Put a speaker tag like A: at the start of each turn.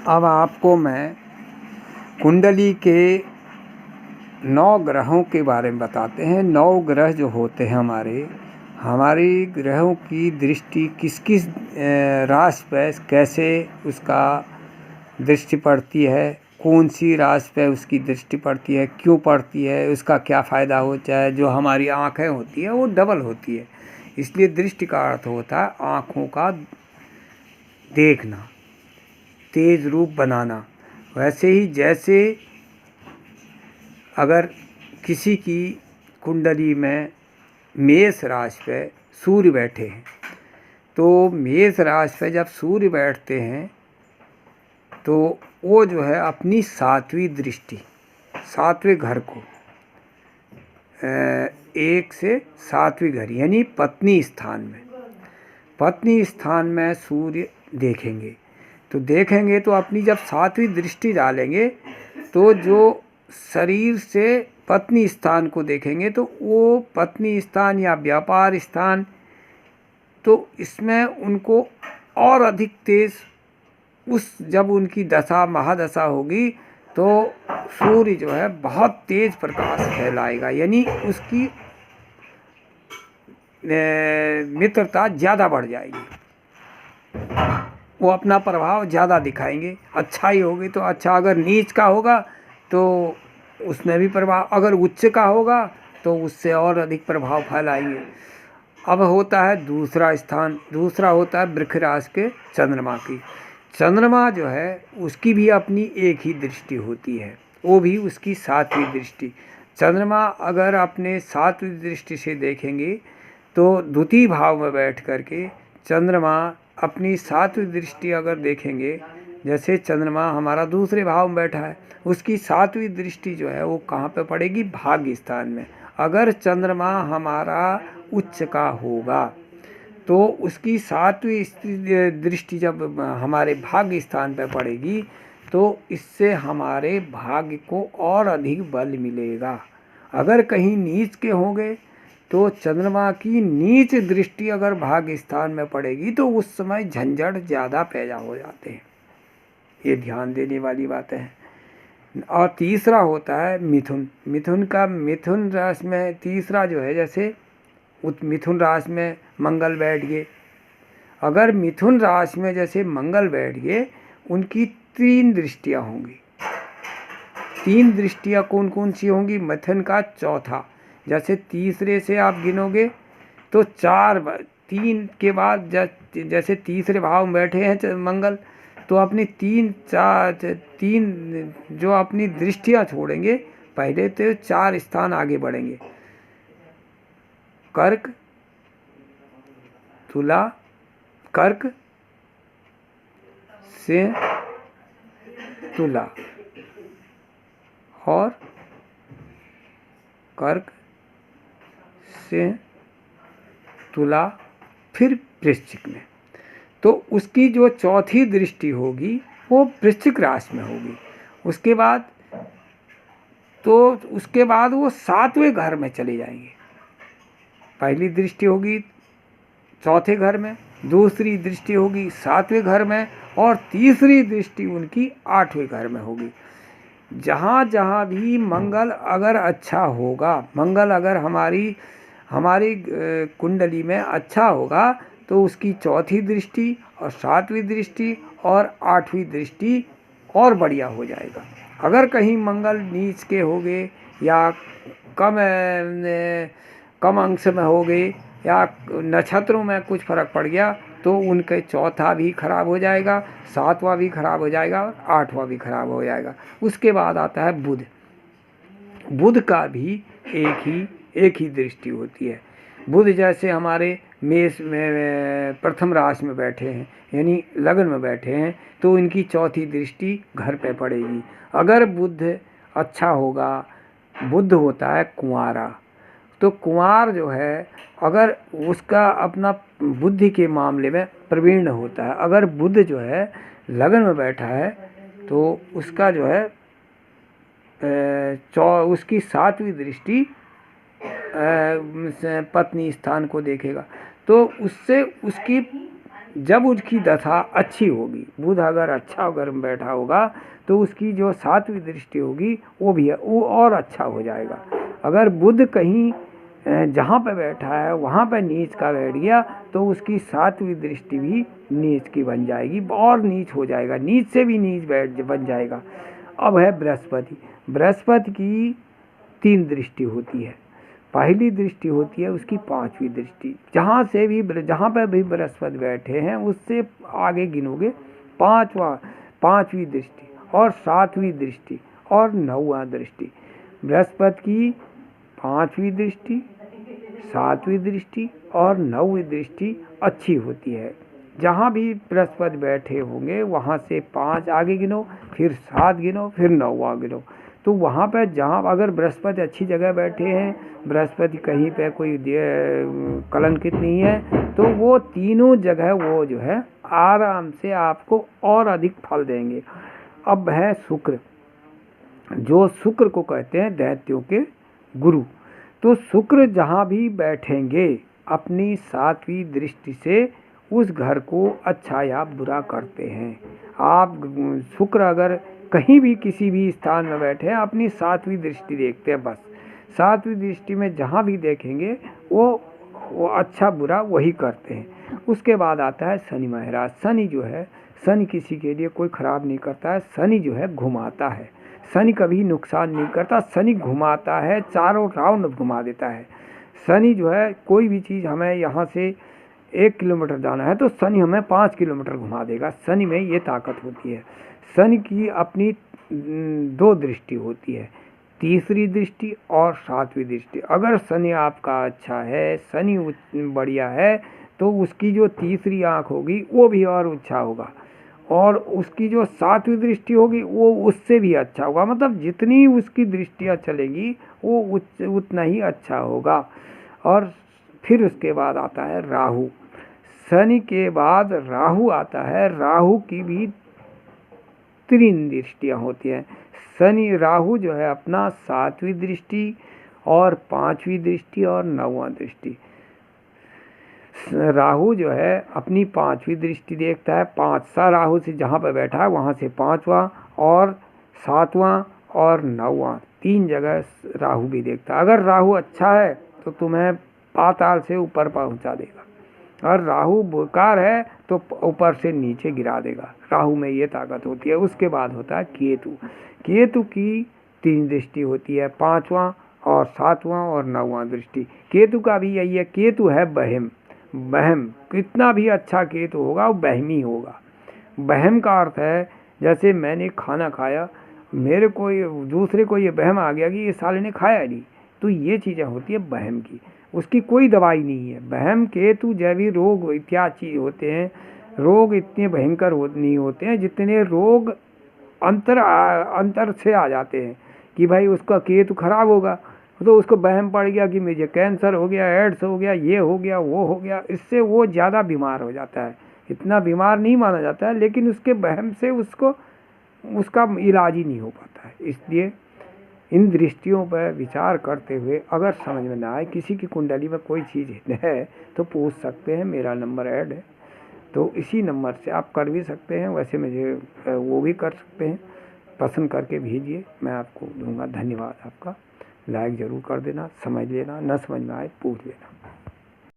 A: अब आपको मैं कुंडली के 9 ग्रहों के बारे में बताते हैं। 9 ग्रह जो होते हैं हमारे ग्रहों की दृष्टि किस किस राशि पर कैसे उसका दृष्टि पड़ती है, कौन सी राशि पे उसकी दृष्टि पड़ती है, क्यों पड़ती है, उसका क्या फ़ायदा होता है। जो हमारी आँखें होती है वो डबल होती है, इसलिए दृष्टि का अर्थ होता है आँखों का देखना, तेज रूप बनाना। वैसे ही जैसे अगर किसी की कुंडली में मेष राशि पे सूर्य बैठे हैं, तो मेष राशि पे जब सूर्य बैठते हैं तो वो जो है अपनी 7वीं दृष्टि 7वें घर को 1 से 7वीं घर यानी पत्नी स्थान में सूर्य देखेंगे तो अपनी जब 7वीं दृष्टि डालेंगे तो जो शरीर से पत्नी स्थान को देखेंगे तो वो पत्नी स्थान या व्यापार स्थान, तो इसमें उनको और अधिक तेज जब उनकी दशा महादशा होगी तो सूर्य जो है बहुत तेज प्रकाश फैलाएगा, यानी उसकी मित्रता ज़्यादा बढ़ जाएगी, वो अपना प्रभाव ज़्यादा दिखाएंगे। अच्छा ही होगी तो अच्छा, अगर नीच का होगा तो उसमें भी प्रभाव, अगर उच्च का होगा तो उससे और अधिक प्रभाव फैलाएंगे। अब होता है दूसरा होता है वृक्ष राशि के चंद्रमा की। चंद्रमा जो है उसकी भी अपनी एक ही दृष्टि होती है, वो भी उसकी 7वीं दृष्टि। चंद्रमा अगर अपने 7वीं दृष्टि से देखेंगे तो द्वितीय भाव में बैठ करके चंद्रमा अपनी 7वीं दृष्टि अगर देखेंगे, जैसे चंद्रमा हमारा दूसरे भाव में बैठा है, उसकी 7वीं दृष्टि जो है वो कहाँ पे पड़ेगी? भाग्य स्थान में। अगर चंद्रमा हमारा उच्च का होगा तो उसकी 7वीं दृष्टि जब हमारे भाग्य स्थान पर पड़ेगी तो इससे हमारे भाग्य को और अधिक बल मिलेगा। अगर कहीं नीच के होंगे तो चंद्रमा की नीच दृष्टि अगर भाग्य स्थान में पड़ेगी तो उस समय झंझट ज़्यादा पैदा हो जाते हैं, ये ध्यान देने वाली बातें हैं। और तीसरा होता है मिथुन राशि में तीसरा जो है, जैसे मिथुन राशि में मंगल बैठ गए, अगर मिथुन राशि में जैसे मंगल बैठ गए, उनकी 3 दृष्टियाँ होंगी। 3 दृष्टियाँ कौन कौन सी होंगी? मिथुन का चौथा, जैसे तीसरे से आप गिनोगे तो 3 के बाद जैसे तीसरे भाव में बैठे हैं मंगल, तो अपनी 3 जो अपनी दृष्टियाँ छोड़ेंगे, पहले तो 4 स्थान आगे बढ़ेंगे। कर्क सिंह तुला और कर्क सिंह तुला, फिर वृश्चिक में। तो उसकी जो चौथी दृष्टि होगी वो वृश्चिक राशि में होगी। उसके बाद वो 7वें घर में चले जाएंगे। पहली दृष्टि होगी चौथे घर में, दूसरी दृष्टि होगी 7वें घर में, और तीसरी दृष्टि उनकी 8वें घर में होगी। जहाँ जहाँ भी मंगल अगर अच्छा होगा, मंगल अगर हमारी कुंडली में अच्छा होगा तो उसकी चौथी दृष्टि और 7वीं दृष्टि और 8वीं दृष्टि और बढ़िया हो जाएगा। अगर कहीं मंगल नीच के हो गए या कम अंश में हो गए या नक्षत्रों में कुछ फर्क पड़ गया तो उनके चौथा भी खराब हो जाएगा, 7वां भी खराब हो जाएगा और 8वां भी खराब हो जाएगा। उसके बाद आता है बुध का भी एक ही दृष्टि होती है। बुध जैसे हमारे मेष में प्रथम राशि में बैठे हैं, यानी लग्न में बैठे हैं, तो इनकी चौथी दृष्टि घर पे पड़ेगी। अगर बुध अच्छा होगा, बुध होता है कुंवारा, तो कुंवार जो है अगर उसका अपना बुद्धि के मामले में प्रवीण होता है, अगर बुध जो है लगन में बैठा है तो उसका जो है उसकी 7वीं दृष्टि पत्नी स्थान को देखेगा, तो उससे उसकी जब उसकी दशा अच्छी होगी, बुध अगर अच्छा अगर बैठा होगा तो उसकी जो 7वीं दृष्टि होगी वो और अच्छा हो जाएगा। अगर बुध कहीं जहाँ पे बैठा है वहाँ पे नीच का बैठ गया तो उसकी 7वीं दृष्टि भी नीच की बन जाएगी और नीच हो जाएगा, नीच से भी नीच बन जाएगा। अब है बृहस्पति। बृहस्पति की 3 दृष्टि होती है। पहली दृष्टि होती है उसकी 5वीं दृष्टि। जहाँ पे भी बृहस्पति बैठे हैं उससे आगे गिनोगे 5वीं दृष्टि और 7वीं दृष्टि और 9वां दृष्टि। बृहस्पति की 5वीं दृष्टि, 7वीं दृष्टि और 9वीं दृष्टि अच्छी होती है। जहाँ भी बृहस्पति बैठे होंगे वहाँ से 5 आगे गिनो, फिर 7 गिनो, फिर 9वां गिनो। तो वहाँ पे जहाँ अगर बृहस्पति अच्छी जगह बैठे हैं, बृहस्पति कहीं पे कोई कलंकित नहीं है, तो वो तीनों जगह वो जो है आराम से आपको और अधिक फल देंगे। अब है शुक्र, जो शुक्र को कहते हैं दैत्यों के गुरु। तो शुक्र जहाँ भी बैठेंगे अपनी 7वीं दृष्टि से उस घर को अच्छा या बुरा करते हैं। आप शुक्र अगर कहीं भी किसी भी स्थान में बैठे हैं अपनी 7वीं दृष्टि देखते हैं, बस 7वीं दृष्टि में जहाँ भी देखेंगे वो अच्छा बुरा वही करते हैं। उसके बाद आता है शनि महाराज। शनि जो है, शनि किसी के लिए कोई खराब नहीं करता है, शनि जो है घुमाता है, शनि कभी नुकसान नहीं करता, शनि घुमाता है, चारों राउंड घुमा देता है। शनि जो है कोई भी चीज़ हमें यहाँ से 1 किलोमीटर जाना है तो शनि हमें 5 किलोमीटर घुमा देगा। शनि में ये ताकत होती है। शनि की अपनी 2 दृष्टि होती है, तीसरी दृष्टि और 7वीं दृष्टि। अगर शनि आपका अच्छा है, शनि बढ़िया है, तो उसकी जो तीसरी आँख होगी वो भी और अच्छा होगा और उसकी जो 7वीं दृष्टि होगी वो उससे भी अच्छा होगा। मतलब जितनी उसकी दृष्टियाँ चलेगी वो उतना ही अच्छा होगा। और फिर उसके बाद आता है राहु। शनि के बाद राहु आता है। राहु की भी 3 दृष्टियाँ होती हैं। शनि राहु जो है अपना 7वीं दृष्टि और 5वीं दृष्टि और 9वां दृष्टि। राहु जो है अपनी 5वीं दृष्टि देखता है। 5सा राहु से जहाँ पर बैठा है वहाँ से 5वां और 7वां और 9वां 3 जगह राहु भी देखता है। अगर राहु अच्छा है तो तुम्हें पाताल से ऊपर पहुँचा देगा और राहु बेकार है तो ऊपर से नीचे गिरा देगा। राहु में ये ताकत होती है। उसके बाद होता है केतु। केतु की 3 दृष्टि होती है, 5वां और 7वां और 9वां दृष्टि। केतु का भी यही है। केतु है बहम। बहम कितना भी अच्छा केतु होगा वो बहमी होगा। बहम का अर्थ है जैसे मैंने खाना खाया, मेरे को दूसरे को ये बहम आ गया कि ये साले ने खाया नहीं, तो ये चीज़ें होती है बहम की। उसकी कोई दवाई नहीं है। बहम केतु जैवी रोग इत्यादि चीज होते हैं। रोग इतने भयंकर नहीं होते हैं जितने रोग अंतर से आ जाते हैं कि भाई उसका केतु खराब होगा तो उसको बहम पड़ गया कि मुझे कैंसर हो गया, एड्स हो गया, ये हो गया, वो हो गया। इससे वो ज़्यादा बीमार हो जाता है। इतना बीमार नहीं माना जाता है लेकिन उसके बहम से उसका इलाज ही नहीं हो पाता है। इसलिए इन दृष्टियों पर विचार करते हुए अगर समझ में ना आए, किसी की कुंडली में कोई चीज़ है तो पूछ सकते हैं। मेरा नंबर ऐड है तो इसी नंबर से आप कर भी सकते हैं। वैसे मुझे वो भी कर सकते हैं, पसंद करके भेजिए, मैं आपको दूंगा। धन्यवाद आपका। लाइक ज़रूर कर देना, समझ लेना, न समझ में आए पूछ लेना।